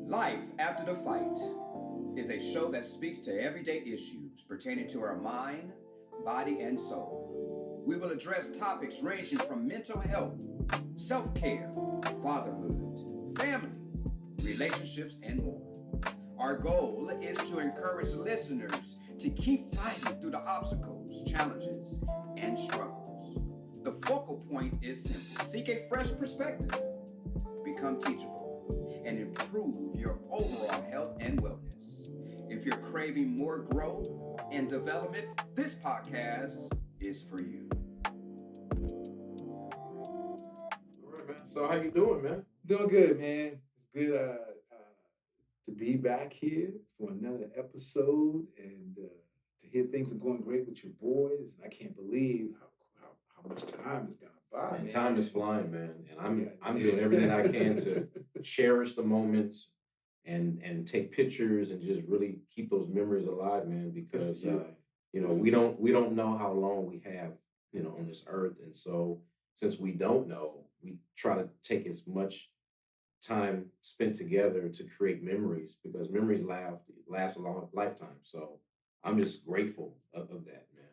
Life After the Fight is a show that speaks to everyday issues pertaining to our mind, body, and soul. We will address topics ranging from mental health, self care, fatherhood, family, relationships, and more. Our goal is to encourage listeners to keep fighting through the obstacles, challenges, and struggles. The focal point is simple: seek a fresh perspective, become teachable, and improve your overall health and wellness. If you're craving more growth and development, this podcast is for you. All right, man. So how you doing, man? Doing good, man. It's good to be back here for another episode and to hear things are going great with your boys. And I can't believe how much time has gone by, Man, man. time is flying, man, and I'm Yeah. I'm doing everything I can to cherish the moments and take pictures and just really keep those memories alive, man. Because Yeah. we don't know how long we have on this earth, and so since we don't know, we try to take as much time spent together to create memories because memories last a long lifetime. So I'm just grateful of that, man.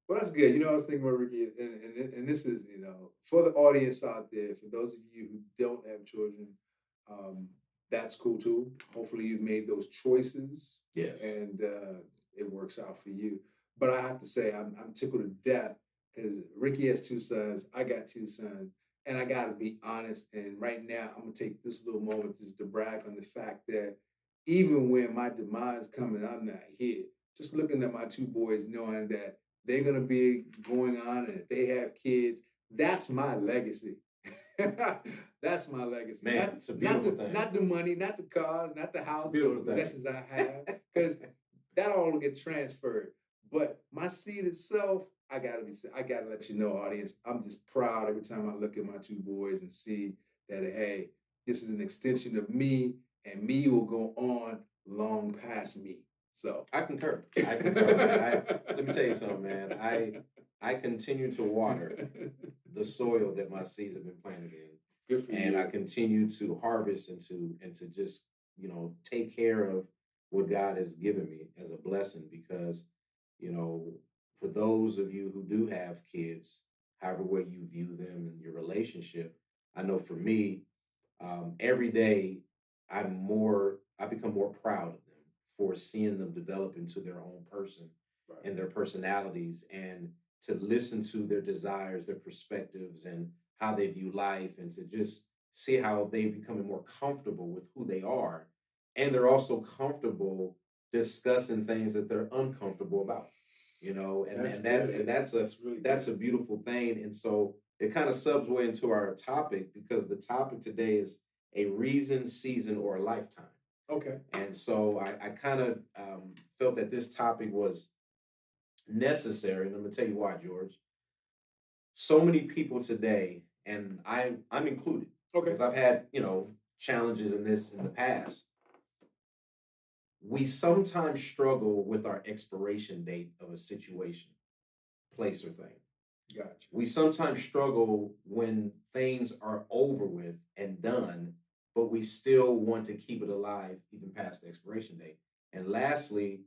Well, that's good. I was thinking about Ricky, and this is, for the audience out there, for those of you who don't have children, um, that's cool too. Hopefully, you've made those choices, Yes. and it works out for you. But I have to say, I'm tickled to death because Ricky has two sons. I got two sons, and I got to be honest. And right now, I'm gonna take this little moment just to brag on the fact that even when my demise coming, I'm not here. Just looking at my two boys, knowing that they're gonna be going on, and if they have kids, that's my legacy. That's my legacy. Man, it's a beautiful thing. Not the money, not the cars, not the house, the beautiful thing. possessions I have, because that all will get transferred. But my seed itself, I gotta let you know, audience, I'm just proud every time I look at my two boys and see that, hey, this is an extension of me, and me will go on long past me. So I concur. I concur, man. Let me tell you something, man. I continue to water the soil that my seeds have been planted in, good for and you. I continue to harvest and to just take care of what God has given me as a blessing. Because you know, for those of you who do have kids, however way you view them and your relationship, I know for me, every day I become more proud of them for seeing them develop into their own person Right. and their personalities, and to listen to their desires, their perspectives, and how they view life, and to just see how they becoming more comfortable with who they are, and they're also comfortable discussing things that they're uncomfortable about, and That's and that's good. and that's Really that's good. a beautiful thing. And so it kind of subs way into our topic, because the topic today is a reason, season, or a lifetime. Okay. And so I kind of felt that this topic was necessary. And I'm going to tell you why, George. So many people today, and I'm included, Okay. because I've had, challenges in this in the past. We sometimes struggle with our expiration date of a situation, place, or thing. Gotcha. We sometimes struggle when things are over with and done, but we still want to keep it alive even past the expiration date. And lastly,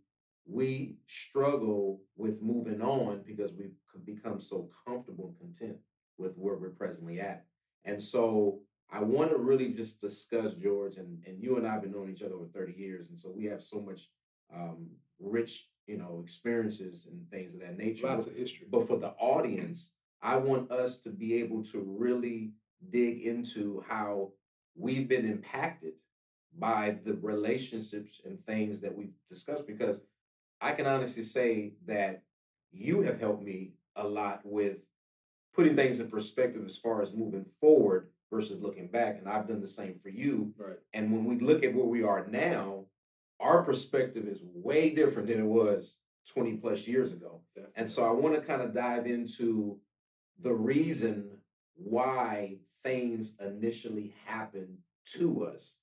we struggle with moving on because we've become so comfortable and content with where we're presently at. And so I want to really just discuss, George, and you and I have been knowing each other over 30 years. And so we have so much rich, experiences and things of that nature. Lots of history. But for the audience, I want us to be able to really dig into how we've been impacted by the relationships and things that we've discussed, because I can honestly say that you have helped me a lot with putting things in perspective as far as moving forward versus looking back. And I've done the same for you. Right. And when we look at where we are now, our perspective is way different than it was 20 plus years ago. Definitely. And so I want to kind of dive into the reason why things initially happened to us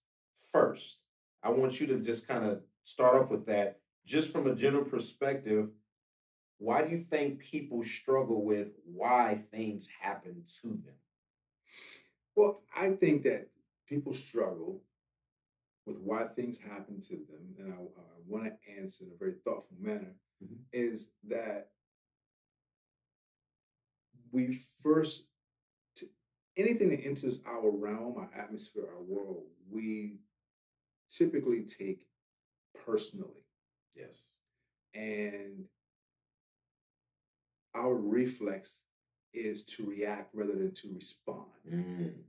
first. I want you to just kind of start off with that, just from a general perspective. Why do you think people struggle with why things happen to them? Well, I think that people struggle with why things happen to them, and I want to answer in a very thoughtful manner, Mhm. is that we first, t- anything that enters our realm, our atmosphere, our world, we typically take personally. Yes. And our reflex is to react rather than to respond. Mm,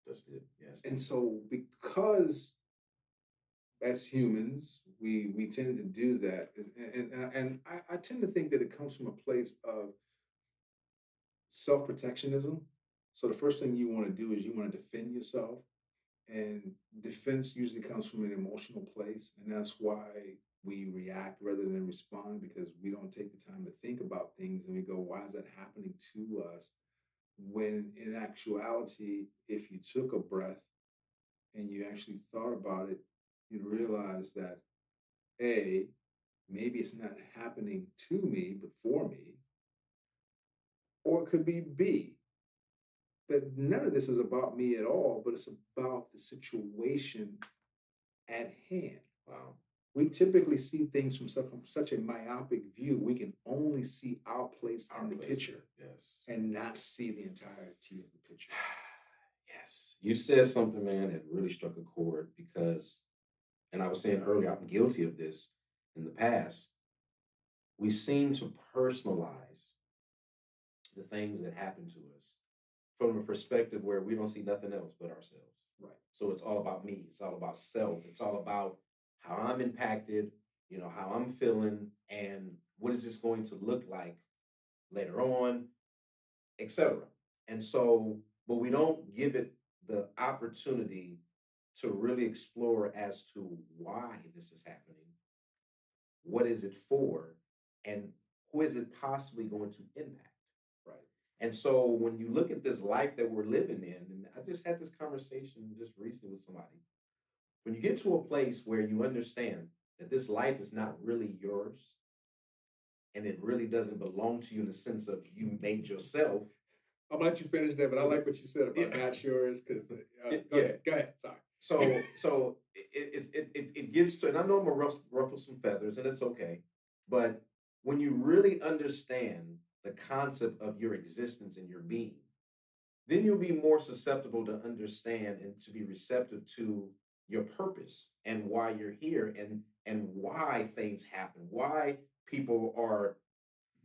that's good. Yes. And so, because as humans, we tend to do that, and I tend to think that it comes from a place of self protectionism. So the first thing you want to do is you want to defend yourself, and defense usually comes from an emotional place, and that's why we react rather than respond, because we don't take the time to think about things and we go, why is that happening to us? When in actuality, if you took a breath and you actually thought about it, you'd realize that A, maybe it's not happening to me, but for me, or it could be B, that none of this is about me at all, but it's about the situation at hand. Wow. We typically see things from such a myopic view. We can only see our place Our in the place. picture Yes. and not see the entirety of the picture. Yes. You said something, man, that really struck a chord because, and I was saying earlier, I'm guilty of this in the past. We seem to personalize the things that happen to us from a perspective where we don't see nothing else but ourselves. Right. So it's all about me. It's all about self. It's all about how I'm impacted, how I'm feeling, and what is this going to look like later on, etc. And so, but we don't give it the opportunity to really explore as to why this is happening, what is it for, and who is it possibly going to impact. Right. And so when you look at this life that we're living in, and I just had this conversation just recently with somebody, when you get to a place where you understand that this life is not really yours and it really doesn't belong to you in the sense of you made yourself. I'm gonna let you finish that, but I like what you said about Yeah. not yours. Because go Yeah. ahead, go ahead. Sorry. So it gets to, and I know I'm gonna ruffle some feathers, and it's okay. But when you really understand the concept of your existence and your being, then you'll be more susceptible to understand and to be receptive to your purpose and why you're here and why things happen, why people are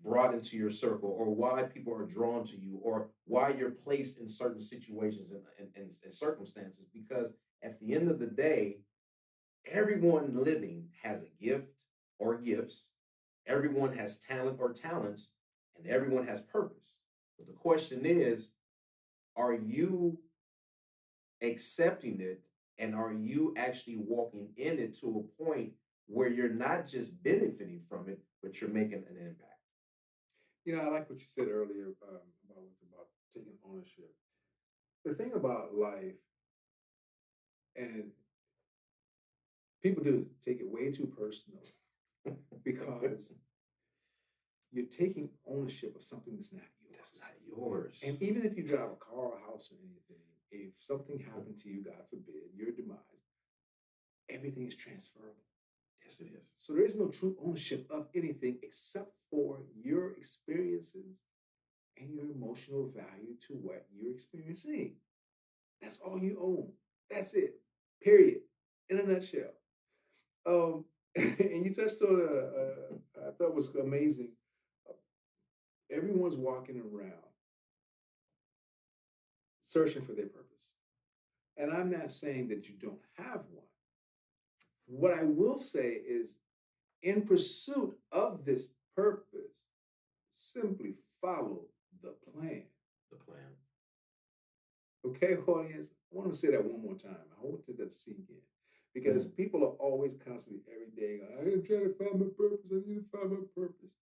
brought into your circle, or why people are drawn to you, or why you're placed in certain situations and circumstances. Because at the end of the day, everyone living has a gift or gifts, everyone has talent or talents, and everyone has purpose. But the question is, are you accepting it, and are you actually walking in it to a point where you're not just benefiting from it, but you're making an impact? I like what you said earlier about taking ownership. The thing about life, and people do take it way too personal, because you're taking ownership of something that's not yours. That's not yours. And even if you drive a car, a house, or anything, if something happened to you, God forbid, your demise, everything is transferable. Yes, it is. So there is no true ownership of anything except for your experiences and your emotional value to what you're experiencing. That's all you own. That's it. Period. In a nutshell. And you touched on I thought was amazing. Everyone's walking around searching for their purpose. And I'm not saying that you don't have one. What I will say is, in pursuit of this purpose, simply follow the plan. The plan. Okay, audience, I want to say that one more time. I want that to sink in. Because people are always constantly, every day, I'm trying to find my purpose. I need to find my purpose.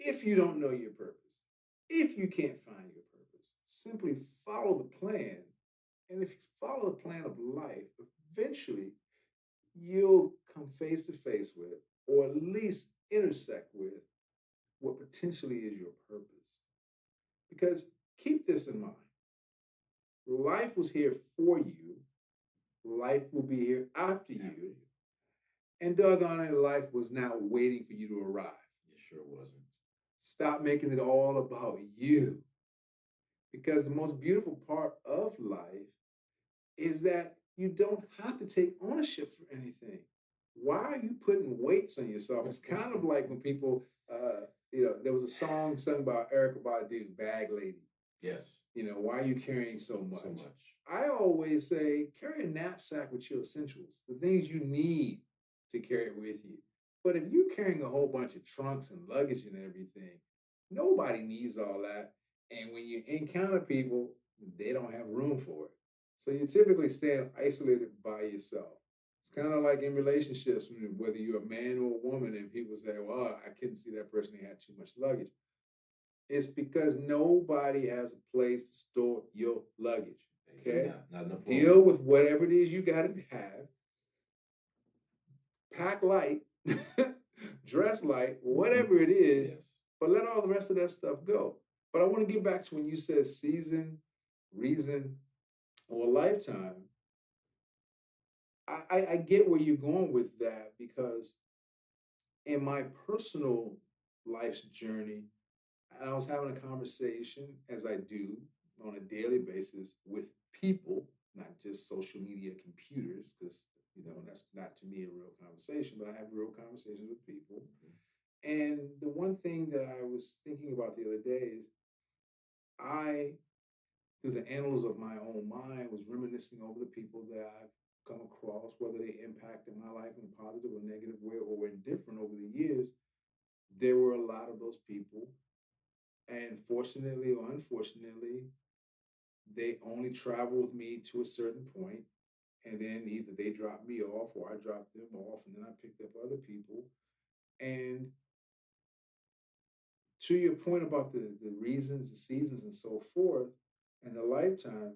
If you don't know your purpose, if you can't find your purpose, simply follow the plan. And if you follow the plan of life, eventually you'll come face to face with, or at least intersect with, what potentially is your purpose. Because keep this in mind, life was here for you, life will be here after After you. you. And doggone it, life was not waiting for you to arrive. It sure wasn't. Stop making it all about you. Because the most beautiful part of life is that you don't have to take ownership for anything. Why are you putting weights on yourself? It's kind of like when people, there was a song sung by Erica Badu, Bag Lady. Yes. Why are you carrying so much? So much. I always say carry a knapsack with your essentials, the things you need to carry with you. But if you're carrying a whole bunch of trunks and luggage and everything, nobody needs all that. And when you encounter people, they don't have room for it. So you typically stand isolated by yourself. It's kind of like in relationships, whether you're a man or a woman, and people say, well, I couldn't see that person, they had too much luggage. It's because nobody has a place to store your luggage. Okay? Not enough room. Deal with whatever it is you got to have. Pack light, dress light, whatever it is, Yes. but let all the rest of that stuff go. But I want to get back to when you said season, reason, or lifetime. I get where you're going with that because in my personal life's journey, I was having a conversation, as I do on a daily basis, with people, not just social media computers, because that's not to me a real conversation, but I have real conversations with people. And the one thing that I was thinking about the other day is I, through the annals of my own mind, was reminiscing over the people that I've come across, whether they impacted my life in a positive or negative way or were indifferent over the years. There were a lot of those people, and fortunately or unfortunately, they only traveled with me to a certain point, and then either they dropped me off or I dropped them off, and then I picked up other people. And to your point about the reasons, the seasons, and so forth, and the lifetime,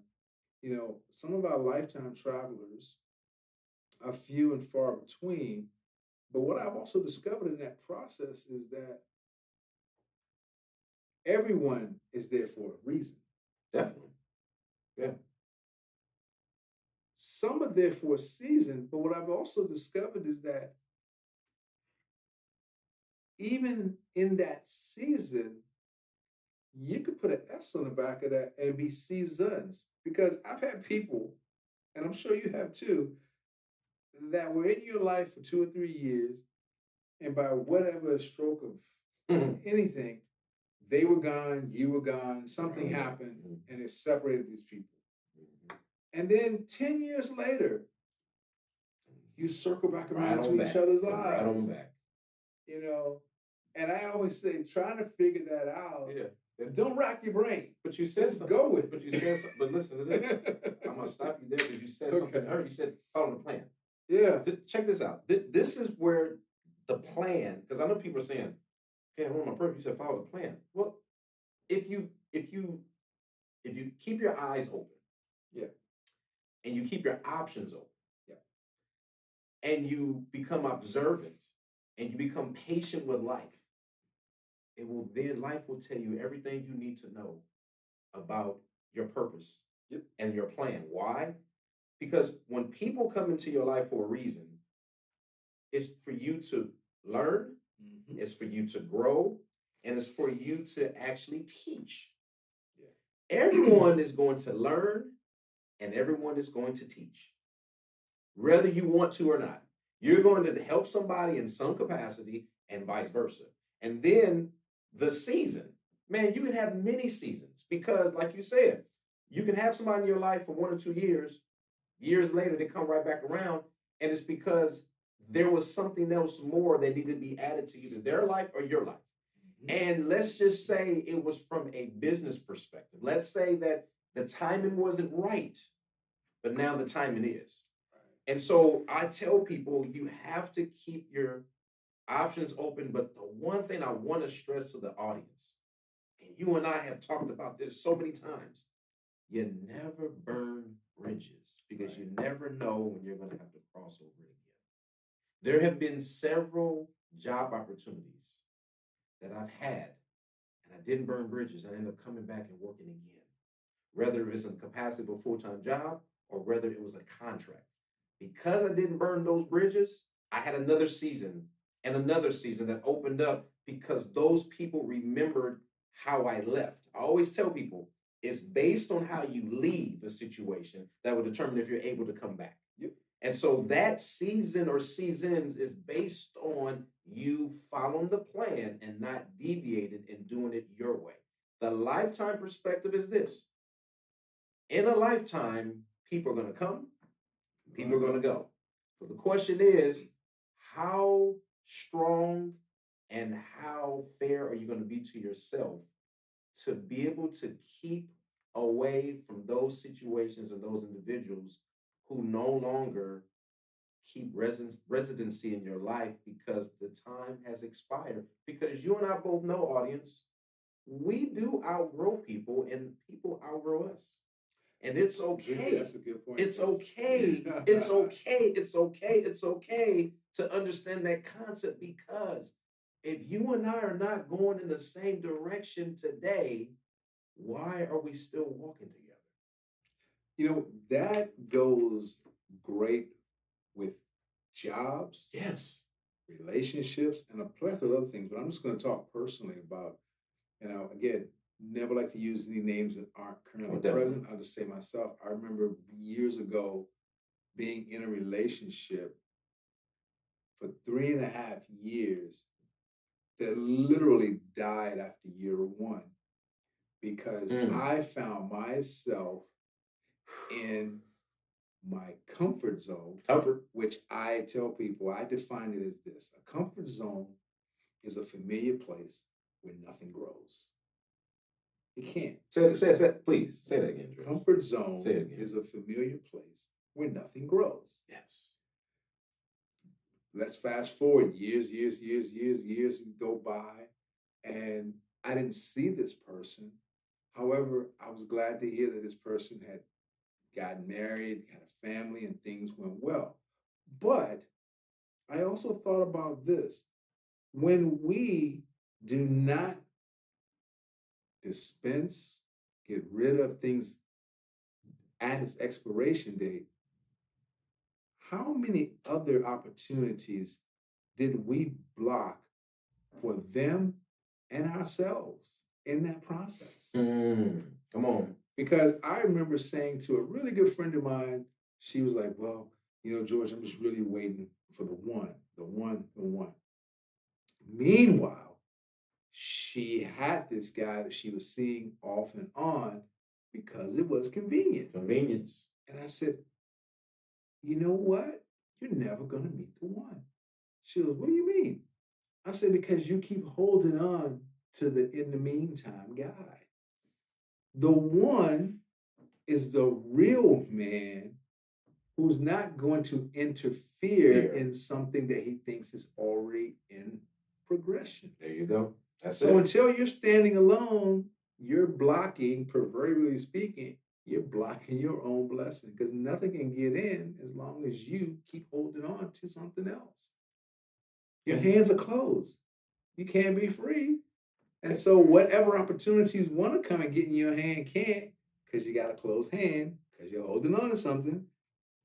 some of our lifetime travelers are few and far between. But what I've also discovered in that process is that everyone is there for a reason. Definitely. Yeah. Some are there for a season, but what I've also discovered is that even in that season, you could put an S on the back of that and be seasons. Because I've had people, and I'm sure you have too, that were in your life for 2 or 3 years, and by whatever stroke of anything, they were gone, you were gone, something happened, and it separated these people. And then 10 years later, you circle back around to each other's lives. Right on back. And I always say, trying to figure that out. Yeah. Don't rack your brain. But you said Just go with it. But you said something. But listen to this. I'm gonna stop you there because you said something earlier. You said follow the plan. Yeah. Check this out. This is where the plan, because I know people are saying, okay, I want my purpose. You said follow the plan. Well, if you keep your eyes open, yeah, and you keep your options open, yeah, and you become observant, and you become patient with life, life will tell you everything you need to know about your purpose and your plan. Why? Because when people come into your life for a reason, it's for you to learn, it's for you to grow, and it's for you to actually teach. Yeah. Everyone is going to learn and everyone is going to teach, whether you want to or not. You're going to help somebody in some capacity and vice versa. And then the season, man, you can have many seasons because, like you said, you can have somebody in your life for 1 or 2 years. Years later, they come right back around, and it's because there was something else more that needed to be added to either their life or your life. And let's just say it was from a business perspective. Let's say that the timing wasn't right, but now the timing is. And so I tell people you have to keep your options open. But the one thing I want to stress to the audience, and you and I have talked about this so many times, you never burn bridges because you never know when you're going to have to cross over again. There have been several job opportunities that I've had, and I didn't burn bridges. I ended up coming back and working again, whether it was in the capacity of a full-time job or whether it was a contract. Because I didn't burn those bridges, I had another season and another season that opened up because those people remembered how I left. I always tell people it's based on how you leave a situation that will determine if you're able to come back. Yep. And so that season or seasons is based on you following the plan and not deviating and doing it your way. The lifetime perspective is this: in a lifetime, people are going to come, people are going to go. So the question is, how strong and how fair are you going to be to yourself to be able to keep away from those situations and those individuals who no longer keep residency in your life because the time has expired? Because you and I both know, audience, we do outgrow people and people outgrow us. And it's okay. That's a good point. It's okay. It's okay. It's okay. It's okay to understand that concept, because if you and I are not going in the same direction today, why are we still walking together? You know, that goes great with jobs, Yes. relationships, and a plethora of other things. But I'm just going to talk personally about, again, never like to use any names that aren't currently present. I'll just say myself. I remember years ago being in a relationship for 3.5 years that literally died after year one because I found myself in my comfort zone. Which I tell people, I define it as this: a comfort zone is a familiar place where nothing grows. It can't. Say that, please. Say that again, George. Comfort zone is a familiar place where nothing grows. Yes. Let's fast forward years go by, and I didn't see this person. However, I was glad to hear that this person had gotten married, had a family, and things went well. But I also thought about this: when we do not dispense, get rid of things at its expiration date, how many other opportunities did we block for them and ourselves in that process? Come on. Because I remember saying to a really good friend of mine, she was like, well, George, I'm just really waiting for the one. Meanwhile, she had this guy that she was seeing off and on because it was convenient. Convenience. And I said, you know what? You're never going to meet the one. She goes, what do you mean? I said, because you keep holding on to the in the meantime guy. The one is the real man who's not going to interfere in something that he thinks is already in progression. There you go. So until you're standing alone, you're blocking, proverbially speaking, you're blocking your own blessing, because nothing can get in as long as you keep holding on to something else. Your hands are closed. You can't be free. And so whatever opportunities want to come and get in your hand can't, because you got a closed hand, because you're holding on to something.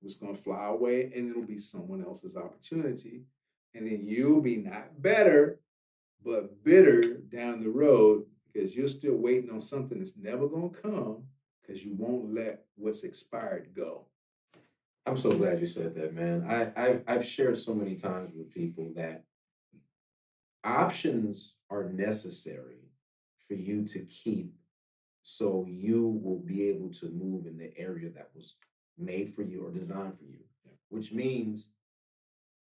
It's going to fly away, and it'll be someone else's opportunity. And then you'll be not better, but bitter down the road, because you're still waiting on something that's never going to come, because you won't let what's expired go. I'm so glad you said that, man. I've shared so many times with people that options are necessary for you to keep, so you will be able to move in the area that was made for you or designed for you. Yeah. Which means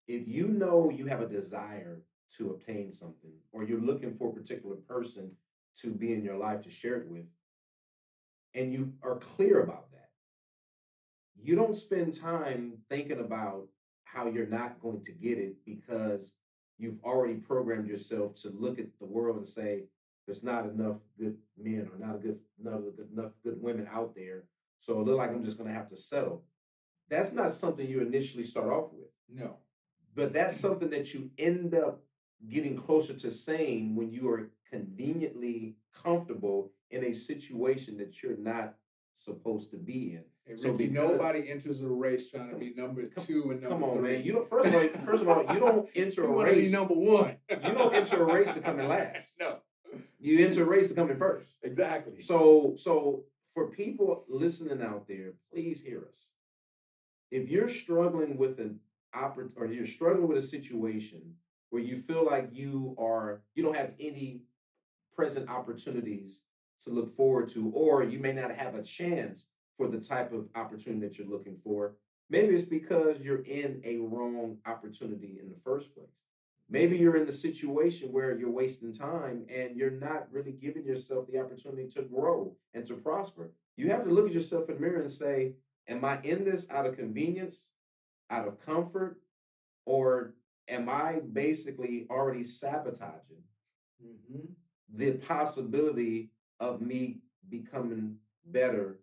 if you know you have a desire to obtain something, or you're looking for a particular person to be in your life to share it with, and you are clear about that, you don't spend time thinking about how you're not going to get it, because you've already programmed yourself to look at the world and say, there's not enough good men or not enough good women out there. So it looks like I'm just going to have to settle. That's not something you initially start off with. No. But that's something that you end up getting closer to saying when you are conveniently comfortable in a situation that you're not supposed to be in. Hey, So Ricky, because nobody enters a race trying to be number 2 and come number on, 3. man, you don't. First of all, you don't enter You a want to be race. number 1. You don't enter a race to come in last. No, You enter a race to come in first. exactly. So for people listening out there, please hear us. If you're struggling with or you're struggling with a situation where you feel like you don't have any present opportunities to look forward to, or you may not have a chance for the type of opportunity that you're looking for, maybe it's because you're in a wrong opportunity in the first place. Maybe you're in the situation where you're wasting time and you're not really giving yourself the opportunity to grow and to prosper. You have to look at yourself in the mirror and say, am I in this out of convenience, out of comfort, or am I basically already sabotaging the possibility of me becoming better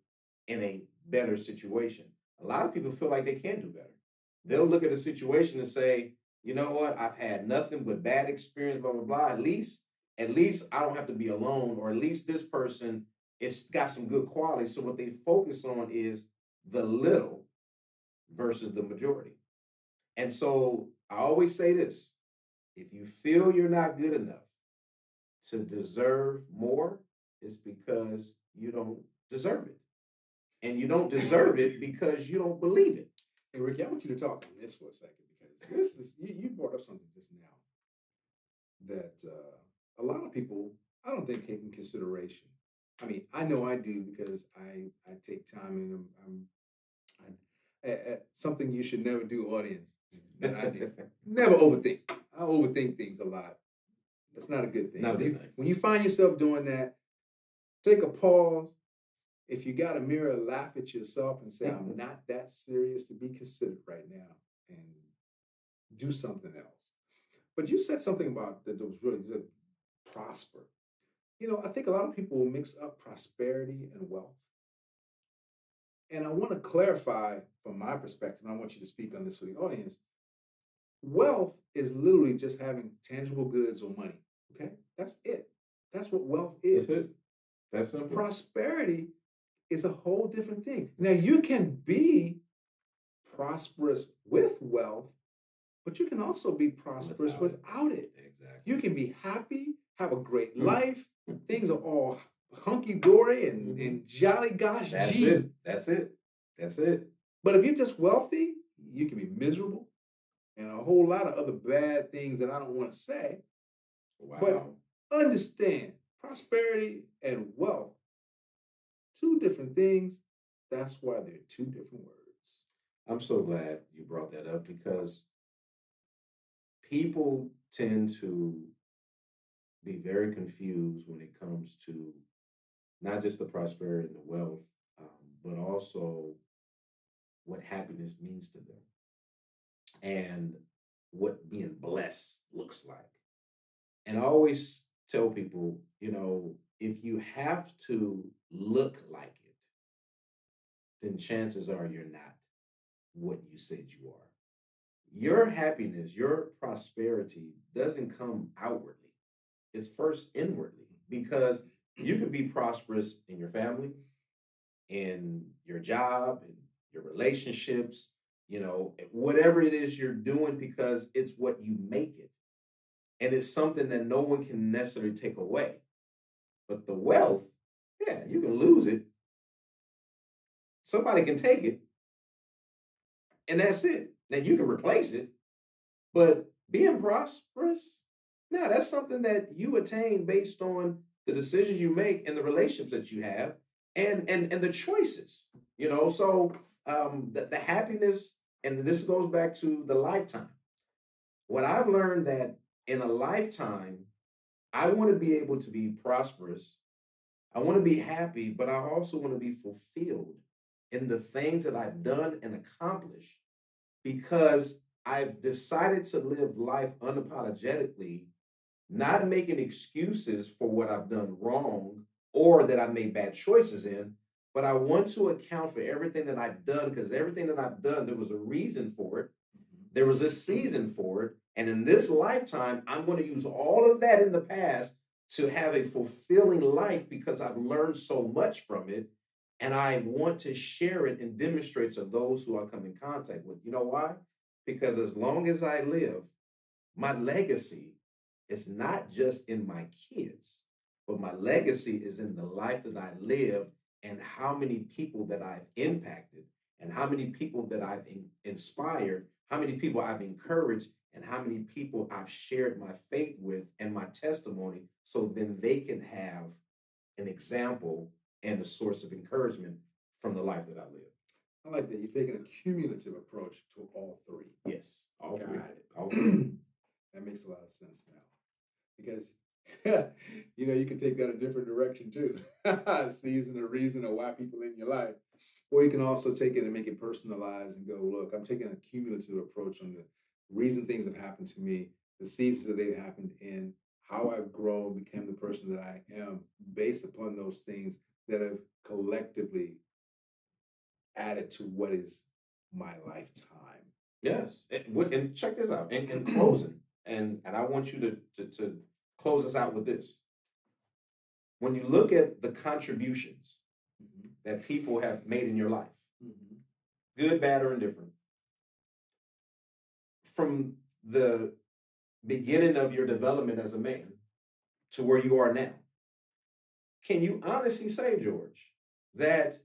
in a better situation? A lot of people feel like they can't do better. They'll look at a situation and say, you know what, I've had nothing but bad experience, blah, blah, blah. At least I don't have to be alone, or at least this person is got some good qualities. So what they focus on is the little versus the majority. And so I always say this: if you feel you're not good enough to deserve more, it's because you don't deserve it. And you don't deserve it because you don't believe it. Hey, Ricky, I want you to talk on this for a second, because this is you brought up something just now that a lot of people, I don't think, take in consideration. I mean, I know I do, because I take time, and something you should never do, audience, that I do. Never overthink. I overthink things a lot. That's not a good thing. Not a good thing. When you find yourself doing that, take a pause. If you got a mirror, laugh at yourself and say, I'm not that serious to be considered right now, and do something else. But you said something about that was really good: prosper. I think a lot of people will mix up prosperity and wealth. And I want to clarify from my perspective, and I want you to speak on this for the audience. Wealth is literally just having tangible goods or money. Okay? That's it. That's what wealth is. That's it. That's simple. Prosperity is a whole different thing. Now, you can be prosperous with wealth, but you can also be prosperous without it. Exactly. You can be happy, have a great life. Things are all hunky dory and jolly gosh That's gee. it. That's it. That's it. But if you're just wealthy, you can be miserable and a whole lot of other bad things that I don't want to say. Wow. But understand, prosperity and wealth, two different things. That's why they're two different words. I'm so glad you brought that up, because people tend to be very confused when it comes to not just the prosperity and the wealth, but also what happiness means to them and what being blessed looks like. And I always tell people, if you have to look like it, then chances are you're not what you said you are. Your happiness, your prosperity doesn't come outwardly. It's first inwardly, because you could be prosperous in your family, in your job, in your relationships, whatever it is you're doing, because it's what you make it. And it's something that no one can necessarily take away. But the wealth, yeah, you can lose it. Somebody can take it. And that's it. Now you can replace it. But being prosperous, now that's something that you attain based on the decisions you make and the relationships that you have, and the choices. So the happiness, and this goes back to the lifetime. What I've learned, that in a lifetime, I want to be able to be prosperous. I want to be happy, but I also want to be fulfilled in the things that I've done and accomplished, because I've decided to live life unapologetically, not making excuses for what I've done wrong or that I made bad choices in, but I want to account for everything that I've done, because everything that I've done, there was a reason for it. There was a season for it. And in this lifetime, I'm going to use all of that in the past to have a fulfilling life, because I've learned so much from it. And I want to share it and demonstrate to those who I come in contact with. You know why? Because as long as I live, my legacy is not just in my kids, but my legacy is in the life that I live and how many people that I've impacted and how many people that I've inspired, how many people I've encouraged, and how many people I've shared my faith with and my testimony so then they can have an example and a source of encouragement from the life that I live. I like that. You're taking a cumulative approach to all three. Yes, all three. Got it. All three. That makes a lot of sense now. Because you can take that a different direction too. Season a reason or why people in your life. Or you can also take it and make it personalized and go, look, I'm taking a cumulative approach on the reason things have happened to me, the seasons that they've happened in, how I've grown, became the person that I am, based upon those things that have collectively added to what is my lifetime. Yes. And check this out. In closing, and I want you to close us out with this. When you look at the contributions Mhm, that people have made in your life, mhm. good, bad, or indifferent, from the beginning of your development as a man to where you are now, can you honestly say, George, that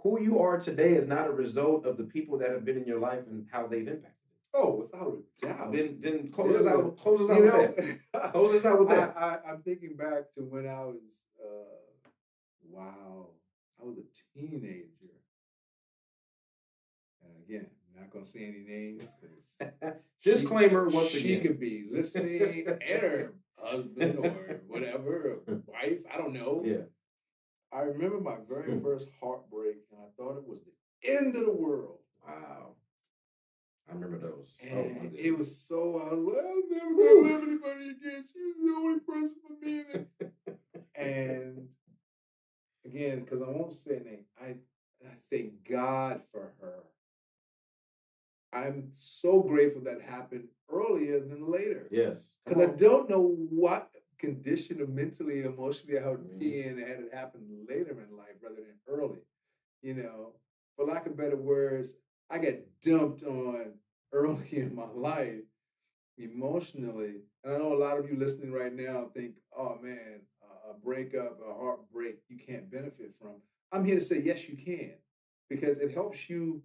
who you are today is not a result of the people that have been in your life and how they've impacted Oh, without a doubt. it? Then There's close us out with that. Close us out with that. I'm thinking back to when I was, wow, I was a teenager. And again, I'm not going to say any names because Disclaimer once she again. could be listening and her husband or whatever, or wife, I don't know. Yeah. I remember my very first heartbreak, and I thought it was the end of the world. Wow. I remember those. Oh, my And goodness. it was so, I was like, I'm never going to love anybody again. She was the only person for me. And again, because I won't say name, I thank God for her. I'm so grateful that happened earlier than later. Yes. Because I don't know what condition of mentally, emotionally I would be in had it happened later in life rather than early. For lack of better words, I got dumped on early in my life emotionally. And I know a lot of you listening right now think, oh man, a breakup, a heartbreak, you can't benefit from. I'm here to say, yes, you can, because it helps you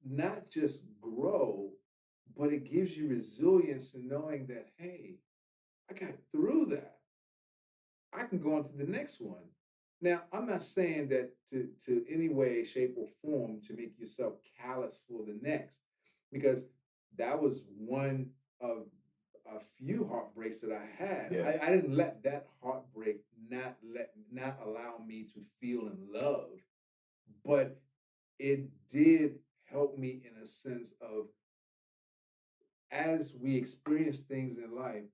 not just grow, but it gives you resilience in knowing that, hey, I got through that. I can go on to the next one. Now, I'm not saying that to any way, shape, or form to make yourself callous for the next, because that was one of a few heartbreaks that I had. Yes. I didn't let that heartbreak not allow me to feel in love, but it did help me in a sense of, as we experience things in life,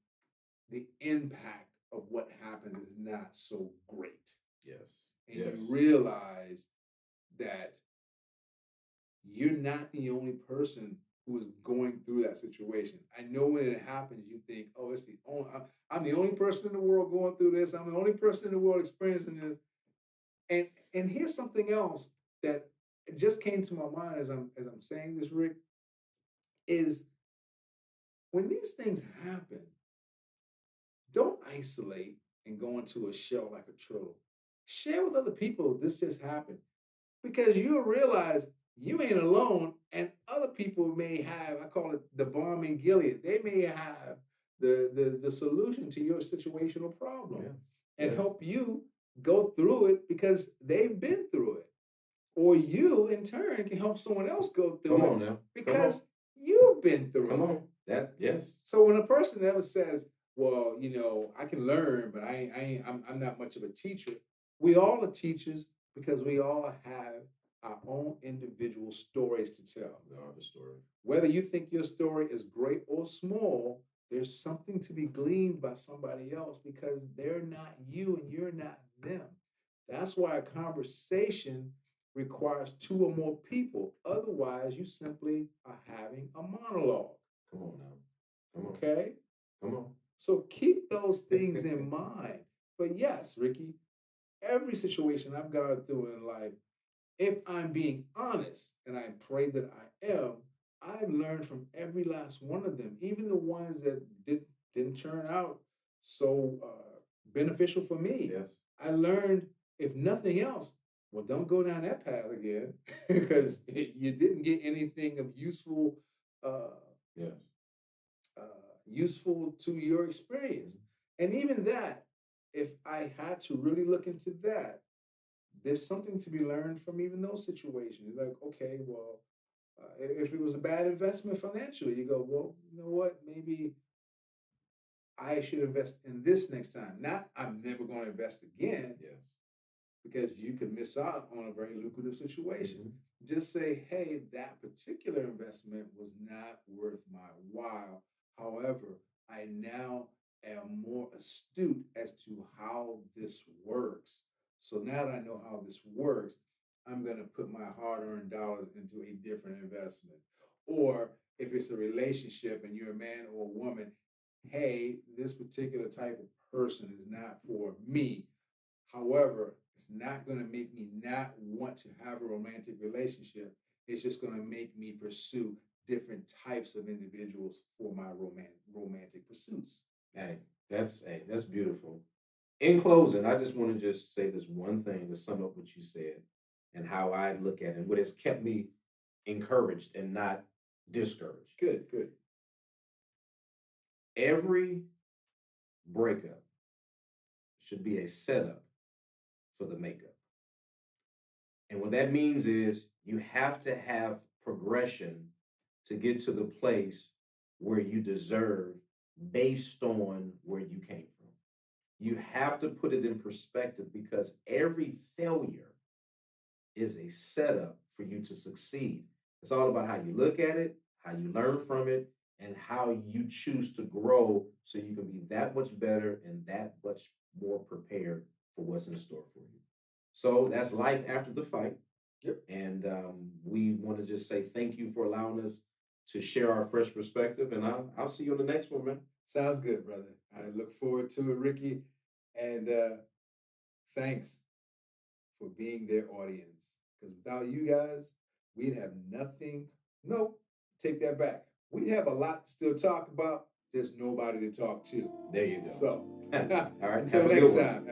the impact of what happens is not so great. Yes. And Yes. you realize that you're not the only person who is going through that situation. I know when it happens, you think, "Oh, it's the only I'm the only person in the world going through this. I'm the only person in the world experiencing this." And here's something else that just came to my mind as I'm saying this, Rick, is when these things happen, don't isolate and go into a shell like a turtle. Share with other people this just happened, because you'll realize you ain't alone, and other people may have, I call it the balm in Gilead. They may have the solution to your situational problem and help you go through it because they've been through it. Or you, in turn, can help someone else go through Come it on now. because you've been through Come it. on. That, yes. So when a person ever says, "Well, I can learn, but I'm not much of a teacher," we all are teachers because we all have our own individual stories to tell. We are the story. Whether you think your story is great or small, there's something to be gleaned by somebody else because they're not you and you're not them. That's why a conversation requires two or more people. Otherwise, you simply are having a monologue. Come on now. Come on. Okay? Come on. So keep those things in mind. But yes, Ricky, every situation I've gone through in life, if I'm being honest, and I pray that I am, I've learned from every last one of them, even the ones that didn't turn out so beneficial for me. Yes. I learned, if nothing else, well, don't go down that path again because you didn't get anything of uh, Yes. useful to your experience. And even that, if I had to really look into that, there's something to be learned from even those situations. Like, okay, well, if it was a bad investment financially, you go, well, you know what? Maybe I should invest in this next time. Not, I'm never going to invest again Yes. because you could miss out on a very lucrative situation. Mhm. Just say, hey, that particular investment was not worth my while. However, I now am more astute as to how this works. So now that I know how this works, I'm going to put my hard earned dollars into a different investment. Or if it's a relationship and you're a man or a woman, hey, this particular type of person is not for me. However, it's not going to make me not want to have a romantic relationship. It's just going to make me pursue different types of individuals for my romantic pursuits. That's beautiful. In closing, I just want to just say this one thing to sum up what you said and how I look at it, and what has kept me encouraged and not discouraged. Good, good. Every breakup should be a setup for the makeup. And what that means is you have to have progression to get to the place where you deserve based on where you came from. You have to put it in perspective because every failure is a setup for you to succeed. It's all about how you look at it, how you learn from it, and how you choose to grow so you can be that much better and that much more prepared for what's in store for you. So that's life after the fight. Yep. And we want to just say thank you for allowing us to share our fresh perspective. And I'll see you on the next one, man. Sounds good, brother. I look forward to it, Ricky. And thanks for being their audience. Because without you guys, we'd have nothing. No, take that back. We'd have a lot to still talk about, just nobody to talk to. There you go. So, All right. until Have a next good one. time.